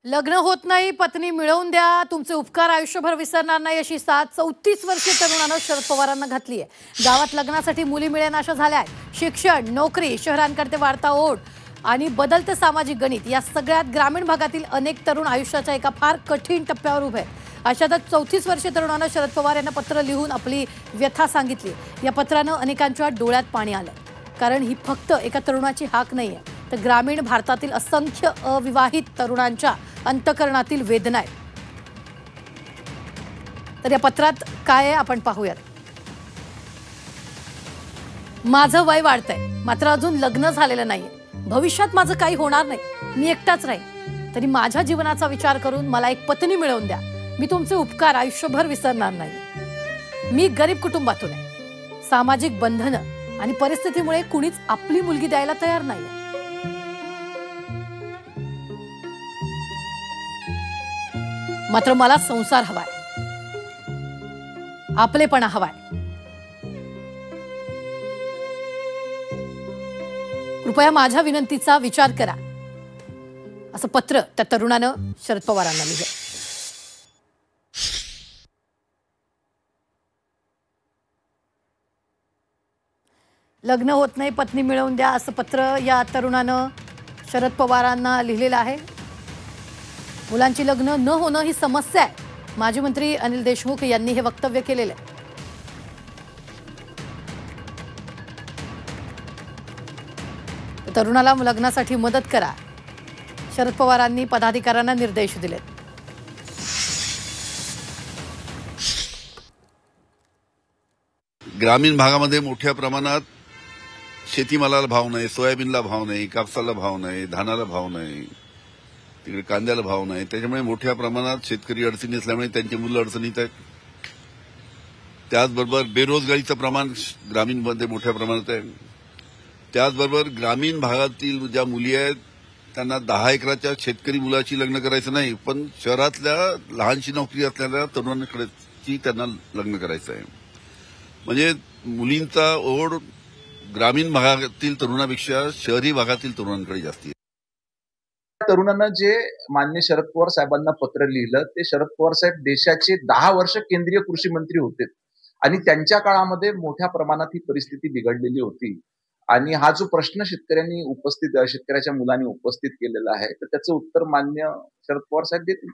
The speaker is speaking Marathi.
लग्न होत नाही, पत्नी मिळवून द्या, तुमचे उपकार आयुष्यभर विसरणार नाही अशी साथ 34 वर्षीय तरुणानं शरद पवारांना घातली आहे। गावात लग्नासाठी मुली मिळेनाशा झाल्या। शिक्षण, नोकरी, शहरांकडे वाढता ओढ आणि बदलते सामाजिक गणित या सगळ्यात ग्रामीण भागातील अनेक तरुण आयुष्याच्या एका फार कठीण टप्प्यावर उभे आहेत। अशातच 34 वर्षीय तरुणानं शरद पवार यांना पत्र लिहून आपली व्यथा सांगितली। या पत्रानं अनेकांच्या डोळ्यात पाणी आलं, कारण ही फक्त एका तरुणाची हाक नाहीये, तर ग्रामीण भारतातील असंख्य अविवाहित तरुणांच्या अंतकरणातील वेदना आहे। तर या पत्रात काय आहे आपण पाहूयात। माझं वय वाढतंय, मात्र अजून लग्न झालेलं नाहीये। भविष्यात माझं काही होणार नाही, मी एकटाच राहीन, तरी माझ्या जीवनाचा विचार करून मला एक पत्नी मिळवून द्या। मी तुमचे उपकार आयुष्यभर विसरणार नाही। मी गरीब कुटुंबातून आहे, सामाजिक बंधनं आणि परिस्थितीमुळे कुणीच आपली मुलगी द्यायला तयार नाहीये। मात्र मला संसार हवाय, आपलेपणा हवाय। कृपया माझ्या विनंतीचा विचार करा, असं पत्र त्या तरुणानं शरद पवारांना लिहिलं। लग्न होत नाही, पत्नी मिळवून द्या, असं पत्र या तरुणानं शरद पवारांना लिहिलेलं आहे। मुलांची लग्न न होणं ही समस्या आहे। माजी मंत्री अनिल देशमुख यांनी हे वक्तव्य केलेलं आहे। तरुणाला लग्नासाठी मदत करा, शरद पवारांनी पदाधिकाऱ्यांना निर्देश दिलेत। ग्रामीण भागामध्ये मोठ्या प्रमाणात शेतीमालाला भाव नाही, सोयाबीनला भाव नाही, कापसाला भाव नाही, धानाला भाव नाही, तिकडे कांद्याला भाव नाही। त्याच्यामुळे मोठ्या प्रमाणात शेतकरी अडचणी असल्यामुळे त्यांची मुलं अडचणीत आहेत। त्याचबरोबर बेरोजगारीचं प्रमाण ग्रामीणमध्ये मोठ्या प्रमाणात आहे। त्याचबरोबर ग्रामीण भागातील ज्या मुली आहेत त्यांना 10 एकराच्या शेतकरी मुलाची लग्न करायचं नाही, पण शहरातल्या लहानशी नोकरी असलेल्या तरुणांकडे त्यांना लग्न करायचं आहे। म्हणजे मुलींचा ओढ ग्रामीण भागातील तरुणापेक्षा शहरी भागातील तरुणांकडे जास्ती आहे। तरुणांना जे माननीय शरद पवार साहेबांना पत्र लिहिलं, ते शरद पवार साहेब देशाचे 10 वर्ष केंद्रीय कृषी मंत्री होते आणि त्यांच्या काळामध्ये मोठ्या प्रमाणात ही परिस्थिती बिघडलेली होती। आणि हा जो प्रश्न शेतकऱ्याच्या मुलांनी उपस्थित केलेला आहे, तर त्याचं उत्तर माननीय शरद पवार साहेब देतील।